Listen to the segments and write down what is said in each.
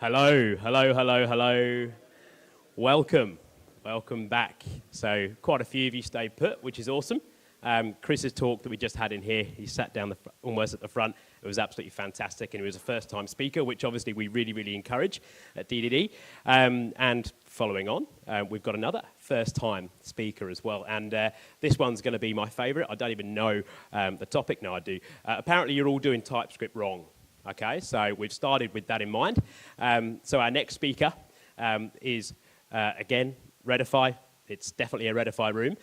Hello, hello, hello, hello. Welcome back. So quite a few of you stayed put, which is awesome. Chris's talk that we just had in here, he sat down almost at the front. It was absolutely fantastic, and he was a first-time speaker, which obviously we really, really encourage at DDD. And following on, we've got another first-time speaker as well, and this one's going to be my favourite. I don't even know the topic. No, I do. Apparently, you're all doing TypeScript wrong. Okay, so we've started with that in mind. So our next speaker is, again, Redify. It's definitely a Redify room.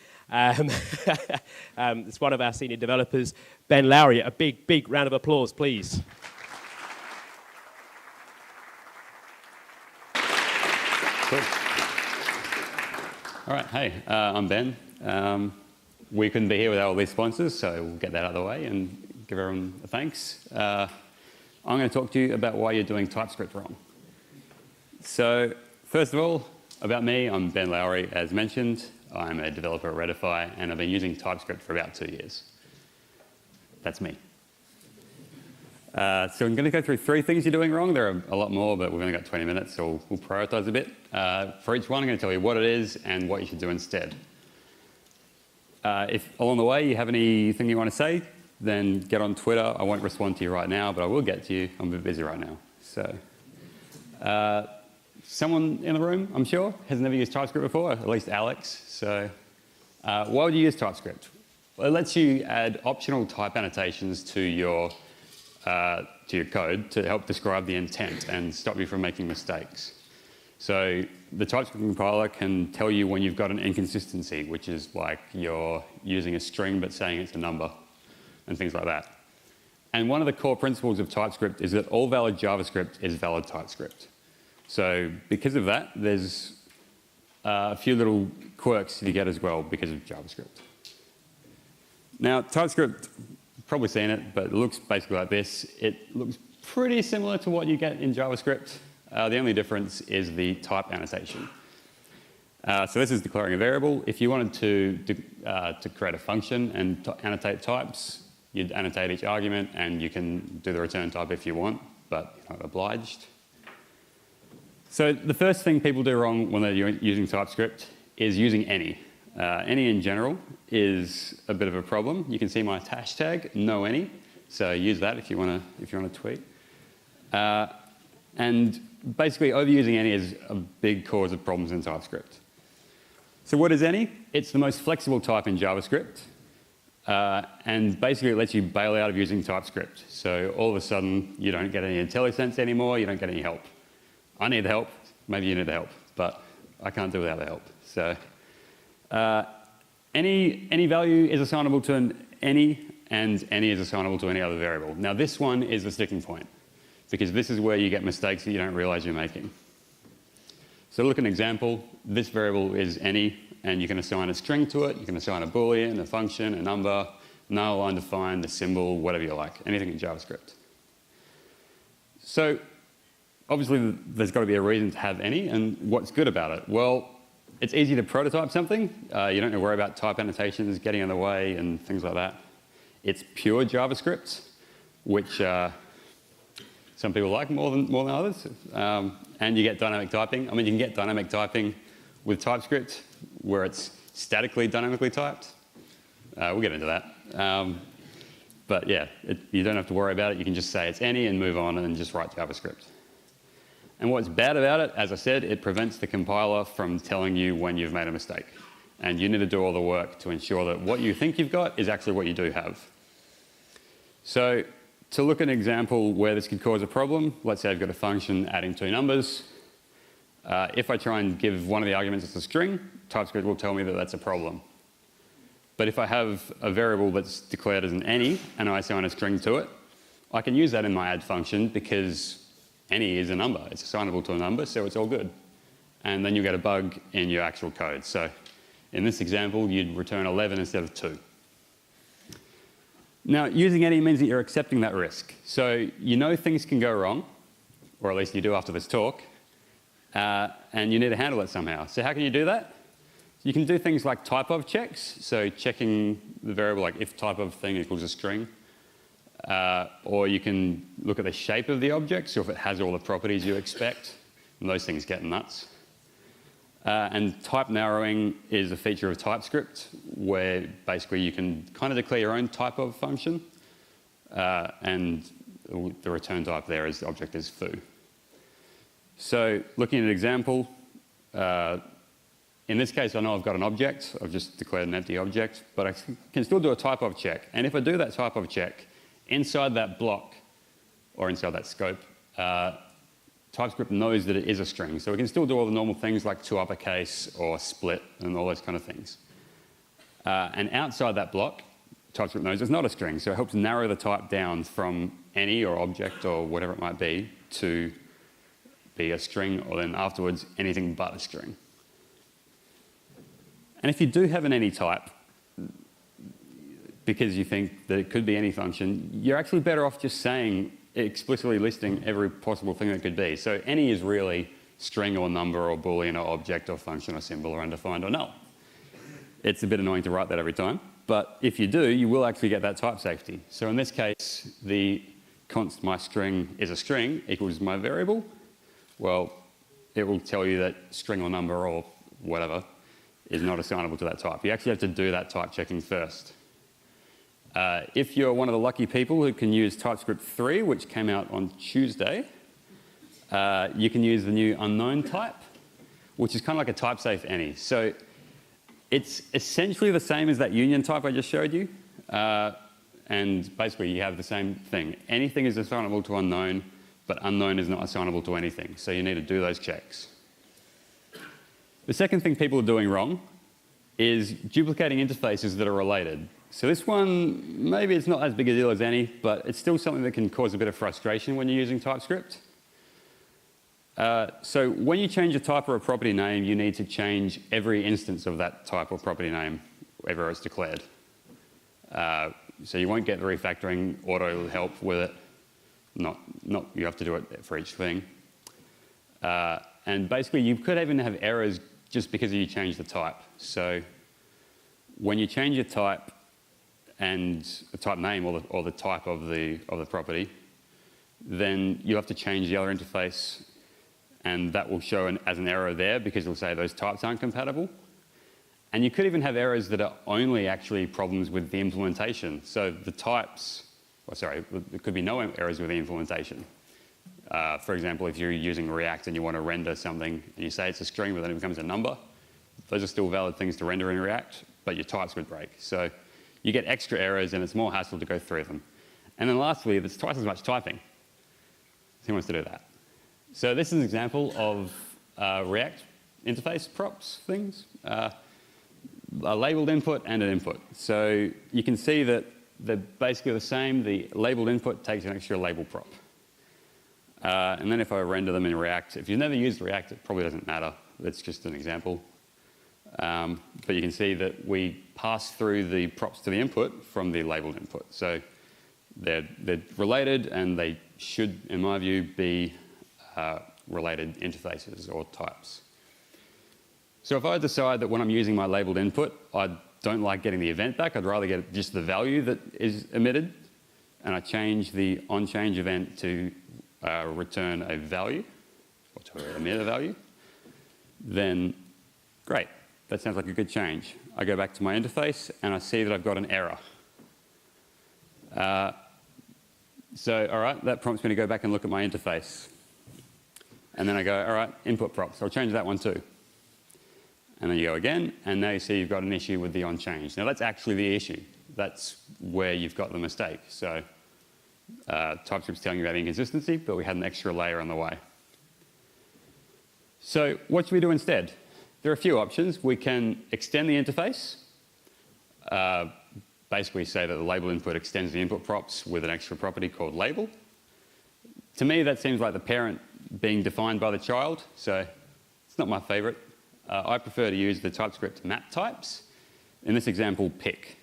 It's one of our senior developers, Ben Lowry. A big, big round of applause, please. Cool. All right, hey, I'm Ben. We couldn't be here without all these sponsors, so we'll get that out of the way and give everyone a thanks. I'm going to talk to you about why you're doing TypeScript wrong. So, first of all, about me, I'm Ben Lowry, as mentioned. I'm a developer at Redify, and I've been using TypeScript for about 2 years. That's me. So I'm going to go through 3 things you're doing wrong. There are a lot more, but we've only got 20 minutes, so we'll prioritize a bit. For each one, I'm going to tell you what it is and what you should do instead. If along the way you have anything you want to say, then get on Twitter. I won't respond to you right now, but I will get to you. I'm a bit busy right now. So, someone in the room, I'm sure, has never used TypeScript before, at least Alex. So, why would you use TypeScript? Well, it lets you add optional type annotations to your code to help describe the intent and stop you from making mistakes. So the TypeScript compiler can tell you when you've got an inconsistency, which is like you're using a string but saying it's a number, and things like that. And one of the core principles of TypeScript is that all valid JavaScript is valid TypeScript. So because of that, there's a few little quirks you get as well because of JavaScript. Now, TypeScript, you've probably seen it, but it looks basically like this. It looks pretty similar to what you get in JavaScript. The only difference is the type annotation. So this is declaring a variable. If you wanted to create a function and annotate types, you'd annotate each argument, and you can do the return type if you want, but you're not obliged. So the first thing people do wrong when they're using TypeScript is using any. Any in general is a bit of a problem. You can see my hashtag, noAny, so use that if you want to tweet. And basically, overusing any is a big cause of problems in TypeScript. So what is any? It's the most flexible type in JavaScript. And basically, it lets you bail out of using TypeScript. So all of a sudden, you don't get any IntelliSense anymore. You don't get any help. I need the help. Maybe you need the help. But I can't do without the help. So any value is assignable to an any, and any is assignable to any other variable. Now, this one is the sticking point, because this is where you get mistakes that you don't realize you're making. So look at an example. This variable is any, and you can assign a string to it. You can assign a boolean, a function, a number, null, undefined, a symbol, whatever you like, anything in JavaScript. So obviously, there's got to be a reason to have any, and what's good about it? Well, it's easy to prototype something. You don't have to worry about type annotations getting in the way and things like that. It's pure JavaScript, which some people like more than others. And you get dynamic typing. I mean, you can get dynamic typing with TypeScript, where it's statically dynamically typed. We'll get into that. But yeah, you don't have to worry about it. You can just say it's any and move on and just write JavaScript. And what's bad about it, as I said, it prevents the compiler from telling you when you've made a mistake. And you need to do all the work to ensure that what you think you've got is actually what you do have. So to look at an example where this could cause a problem, let's say I've got a function adding 2 numbers. If I try and give one of the arguments as a string, TypeScript will tell me that that's a problem. But if I have a variable that's declared as an any, and I assign a string to it, I can use that in my add function because any is a number. It's assignable to a number, so it's all good. And then you get a bug in your actual code. So in this example, you'd return 11 instead of 2. Now, using any means that you're accepting that risk. So you know things can go wrong, or at least you do after this talk, and you need to handle it somehow. So how can you do that? You can do things like type of checks, so checking the variable like if type of thing equals a string. Or you can look at the shape of the object, so if it has all the properties you expect, and those things get nuts. And type narrowing is a feature of TypeScript where basically you can kind of declare your own type of function, and the return type there is the object is foo. So looking at an example, in this case I know I've got an object, I've just declared an empty object, but I can still do a typeof check. And if I do that typeof check, inside that block, or inside that scope, TypeScript knows that it is a string. So we can still do all the normal things like to uppercase or split and all those kind of things. And outside that block, TypeScript knows it's not a string. So it helps narrow the type down from any or object or whatever it might be to be a string, or then afterwards anything but a string. And if you do have an any type, because you think that it could be any function, you're actually better off just saying, explicitly listing every possible thing that could be. So any is really string or number or boolean or object or function or symbol or undefined or null. It's a bit annoying to write that every time, but if you do, you will actually get that type safety. So in this case, the const my string is a string equals my variable. Well, it will tell you that string or number or whatever is not assignable to that type. You actually have to do that type checking first. If you're one of the lucky people who can use TypeScript 3, which came out on Tuesday, you can use the new unknown type, which is kind of like a type-safe any. So it's essentially the same as that union type I just showed you. And basically, you have the same thing. Anything is assignable to unknown, but unknown is not assignable to anything. So you need to do those checks. The second thing people are doing wrong is duplicating interfaces that are related. So this one, maybe it's not as big a deal as any, but it's still something that can cause a bit of frustration when you're using TypeScript. So when you change a type or a property name, you need to change every instance of that type or property name wherever it's declared. So you won't get the refactoring auto help with it. Not you have to do it for each thing. And basically, you could even have errors just because you changed the type. So when you change your type and the type name or the type of the property, then you have to change the other interface, and that will show as an error there because it'll say those types aren't compatible. And you could even have errors that are only actually problems with the implementation. So the types, there could be no errors with the implementation. For example, if you're using React and you want to render something and you say it's a string but then it becomes a number, those are still valid things to render in React, but your types would break. So you get extra errors and it's more hassle to go through them. And then lastly, there's twice as much typing. Who wants to do that? So this is an example of React interface props things, a labeled input and an input. So you can see that they're basically the same. The labeled input takes an extra label prop. And then if I render them in React, if you've never used React, it probably doesn't matter. That's just an example. But you can see that we pass through the props to the input from the labeled input. So they're related, and they should, in my view, be related interfaces or types. So if I decide that when I'm using my labeled input, I don't like getting the event back, I'd rather get just the value that is emitted, and I change the onChange event to return a value, or to emit a value, then great. That sounds like a good change. I go back to my interface and I see that I've got an error. So, all right, that prompts me to go back and look at my interface. And then I go, all right, input props. I'll change that one too. And then you go again, and now you see you've got an issue with the onChange. Now that's actually the issue. That's where you've got the mistake. So TypeScript's telling you about inconsistency, but we had an extra layer on the way. So what should we do instead? There are a few options. We can extend the interface, basically say that the label input extends the input props with an extra property called label. To me, that seems like the parent being defined by the child, so it's not my favorite. I prefer to use the TypeScript map types. In this example, pick.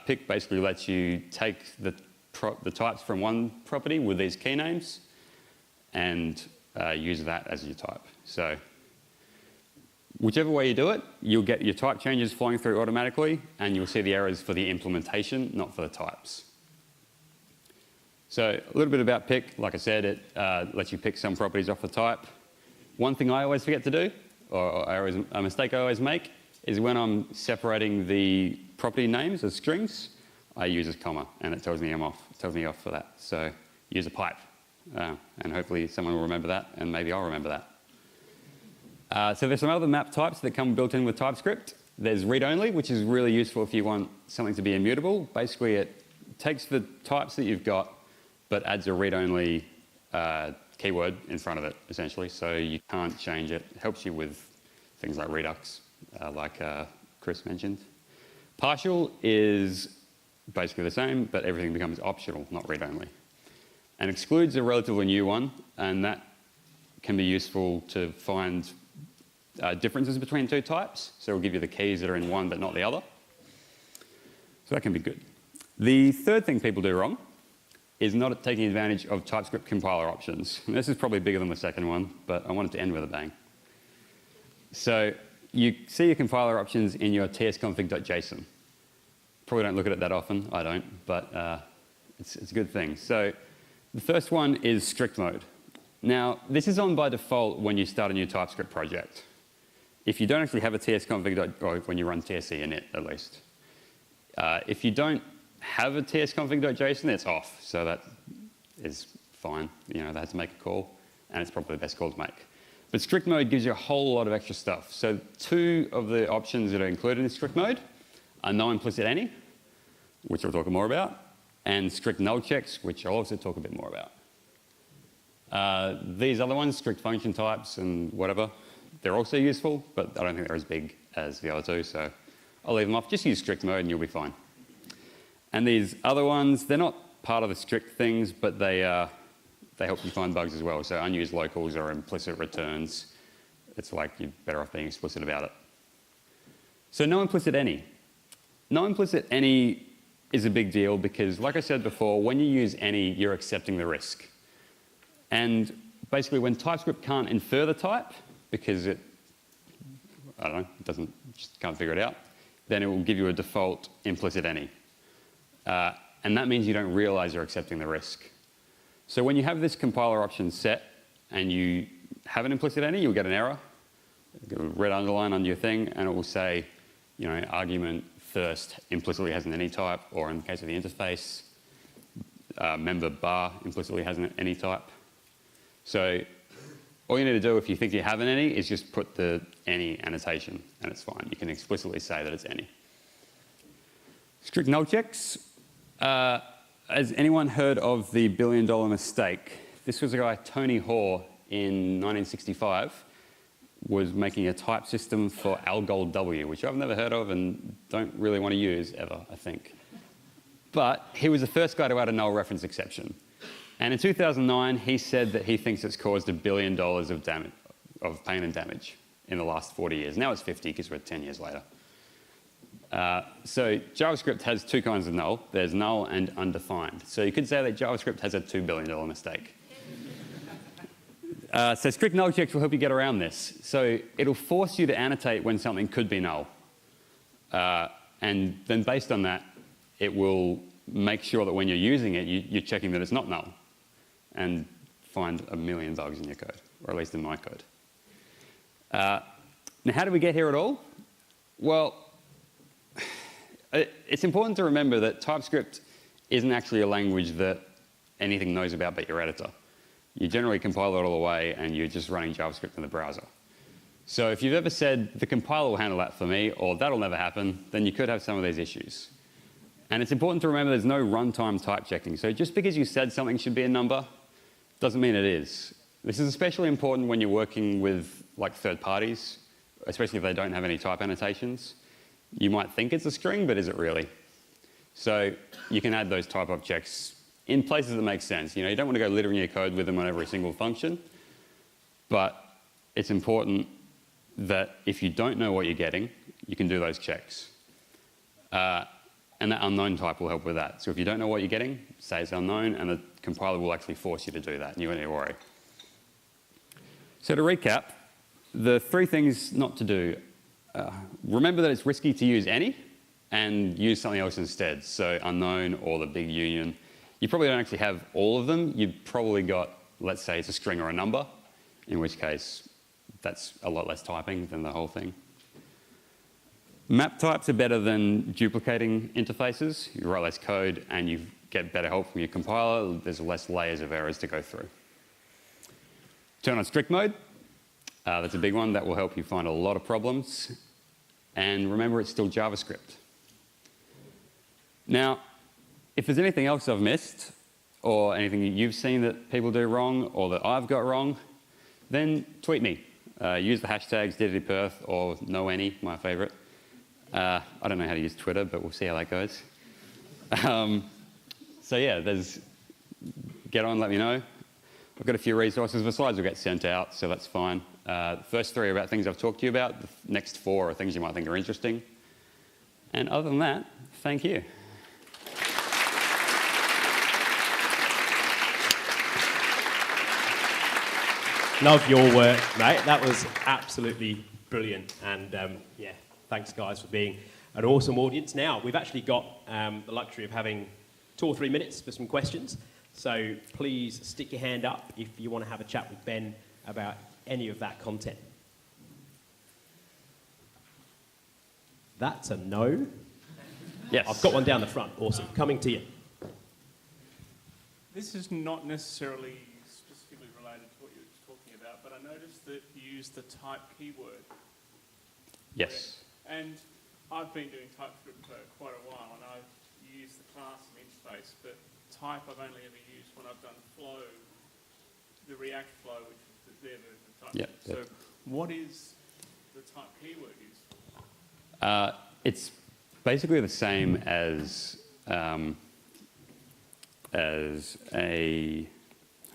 Pick basically lets you take the types from one property with these key names and use that as your type. So whichever way you do it, you'll get your type changes flowing through automatically, and you'll see the errors for the implementation, not for the types. So a little bit about pick. Like I said, it lets you pick some properties off the type. One thing I always forget to do, or a mistake I always make, is when I'm separating the property names as strings, I use a comma, and it tells me I'm off. It tells me off for that. So use a pipe, and hopefully someone will remember that, and maybe I'll remember that. So there's some other map types that come built in with TypeScript. There's read-only, which is really useful if you want something to be immutable. Basically, it takes the types that you've got, but adds a read-only keyword in front of it, essentially, so you can't change it. It helps you with things like Redux, like Chris mentioned. Partial is basically the same, but everything becomes optional, not read-only. And excludes a relatively new one, and that can be useful to find differences between two types. So it'll give you the keys that are in one but not the other. So that can be good. The third thing people do wrong is not taking advantage of TypeScript compiler options. And this is probably bigger than the second one, but I wanted to end with a bang. So you see your compiler options in your tsconfig.json. Probably don't look at it that often. I don't, but it's a good thing. So the first one is strict mode. Now, this is on by default when you start a new TypeScript project. If you don't actually have a tsconfig, or when you run tsc in it, at least. If you don't have a tsconfig.json, it's off. So that is fine. You know, they had to make a call, and it's probably the best call to make. But strict mode gives you a whole lot of extra stuff. So two of the options that are included in strict mode are no implicit any, which I'll talk more about, and strict null checks, which I'll also talk a bit more about. These other ones, strict function types and whatever, they're also useful, but I don't think they're as big as the other two, so I'll leave them off. Just use strict mode and you'll be fine. And these other ones, they're not part of the strict things, but they help you find bugs as well. So unused locals or implicit returns, it's like you're better off being explicit about it. So no implicit any. No implicit any is a big deal because, like I said before, when you use any, you're accepting the risk. And basically, when TypeScript can't infer the type, because it, I don't know, just can't figure it out, then it will give you a default implicit any. And that means you don't realize you're accepting the risk. So when you have this compiler option set and you have an implicit any, you'll get an error, a red underline under your thing, and it will say, you know, argument first implicitly has an any type, or in the case of the interface, member bar implicitly has an any type. So all you need to do if you think you have an any is just put the any annotation, and it's fine. You can explicitly say that it's any. Strict null checks. Has anyone heard of the $1 billion mistake? This was a guy, Tony Hoare, in 1965, was making a type system for Algol W, which I've never heard of and don't really want to use ever, I think. But he was the first guy to add a null reference exception. And in 2009, he said that he thinks it's caused $1 billion of damage, of pain and damage in the last 40 years. Now it's 50 because we're 10 years later. So JavaScript has two kinds of null. There's null and undefined. So you could say that JavaScript has a $2 billion mistake. So strict null checks will help you get around this. So it'll force you to annotate when something could be null. And then based on that, it will make sure that when you're using it, you're checking that it's not null and find a million bugs in your code, or at least in my code. Now, how did we get here at all? Well, it's important to remember that TypeScript isn't actually a language that anything knows about but your editor. You generally compile it all away and you're just running JavaScript in the browser. So if you've ever said, the compiler will handle that for me, or that'll never happen, then you could have some of these issues. And it's important to remember there's no runtime type checking. So just because you said something should be a number doesn't mean it is. This is especially important when you're working with like third parties, especially if they don't have any type annotations. You might think it's a string, but is it really? So you can add those type of checks in places that make sense. You know, you don't want to go littering your code with them on every single function, but it's important that if you don't know what you're getting, you can do those checks. And that unknown type will help with that. So if you don't know what you're getting, say it's unknown, and the compiler will actually force you to do that, and you don't need to worry. So to recap, the three things not to do. Remember that it's risky to use any, and use something else instead. So unknown or the big union. you probably don't actually have all of them. You've probably got, let's say it's a string or a number, in which case that's a lot less typing than the whole thing. Map types are better than duplicating interfaces. You write less code and you get better help from your compiler. There's less layers of errors to go through. Turn on strict mode. That's a big one. That will help you find a lot of problems. And remember, it's still JavaScript. Now, if there's anything else I've missed, or anything that you've seen that people do wrong, or that I've got wrong, then tweet me. Use the hashtags DDDPerth or NoAny, my favorite. I don't know how to use Twitter, but we'll see how that goes. So yeah, get on, let me know. I've got a few resources. The slides will get sent out, so that's fine. The first 3 are about things I've talked to you about. The next 4 are things you might think are interesting. And other than that, thank you. Love your work, mate. That was absolutely brilliant. And yeah, thanks, guys, for being an awesome audience. Now, we've actually got the luxury of having 2 or 3 minutes for some questions. So please stick your hand up if you want to have a chat with Ben about any of that content. That's a no. Yes. I've got one down the front. Awesome. Coming to you. This is not necessarily specifically related to what you were talking about, but I noticed that you used the type keyword. Yes. And I've been doing TypeScript for quite a while, and I've used the class and interface, but type I've only ever used when I've done flow, the React flow, which is their version of TypeScript. Yep. So what is the type keyword used for? It's basically the same as a,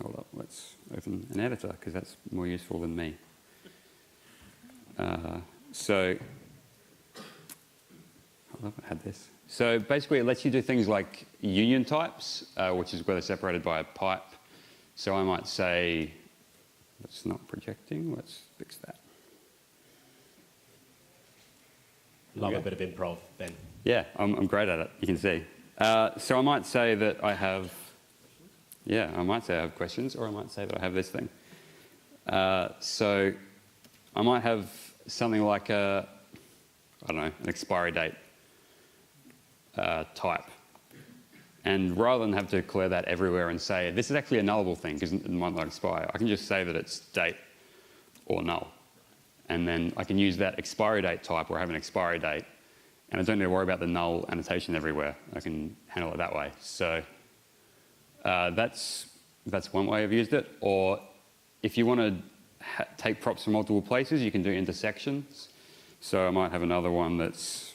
hold up, let's open an editor, because that's more useful than me. So, hold up, I had this. So basically it lets you do things like union types, which is where they're separated by a pipe. So I might say, that's not projecting, let's fix that. Love a bit of improv, Ben. Yeah, I'm great at it, you can see. So I might say that I have, I might say I have questions, or I might say that I have this thing. So I might have something like an expiry date type. And rather than have to declare that everywhere and say, this is actually a nullable thing because it might not expire, I can just say that it's date or null. And then I can use that expiry date type where I have an expiry date, and I don't need to worry about the null annotation everywhere. I can handle it that way. So that's one way I've used it. Or if you want to take props from multiple places, you can do intersections. So I might have another one that's,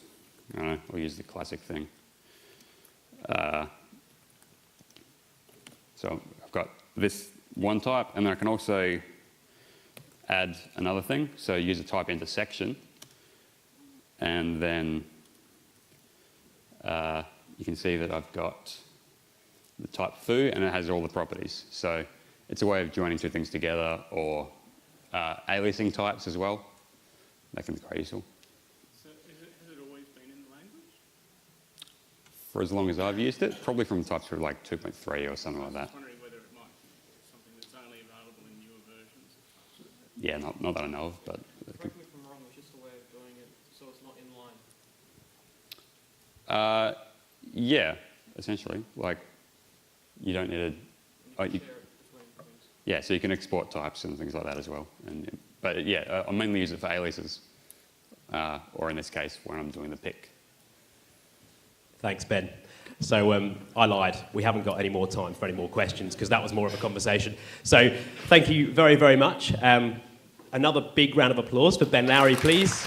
I don't know, we'll use the classic thing. So I've got this one type, and then I can also add another thing. So use a type intersection, and then you can see that I've got the type foo, and it has all the properties. So it's a way of joining 2 things together, or aliasing types as well. That can be quite useful. So has it always been in the language? For as long as I've used it, probably from TypeScript like 2.3 or something like that. I was wondering whether it might be something that's only available in newer versions of TypeScript. Yeah, not that I know of, but... Correct me if I'm wrong, it's just a way of doing it so it's not in line. Yeah, essentially. Like, you don't need Share it between things. yeah, so you can export types and things like that as well. But yeah, I mainly use it for aliases, or in this case, when I'm doing the pick. Thanks, Ben. So I lied. We haven't got any more time for any more questions because that was more of a conversation. So thank you very, very much. Another big round of applause for Ben Lowry, please.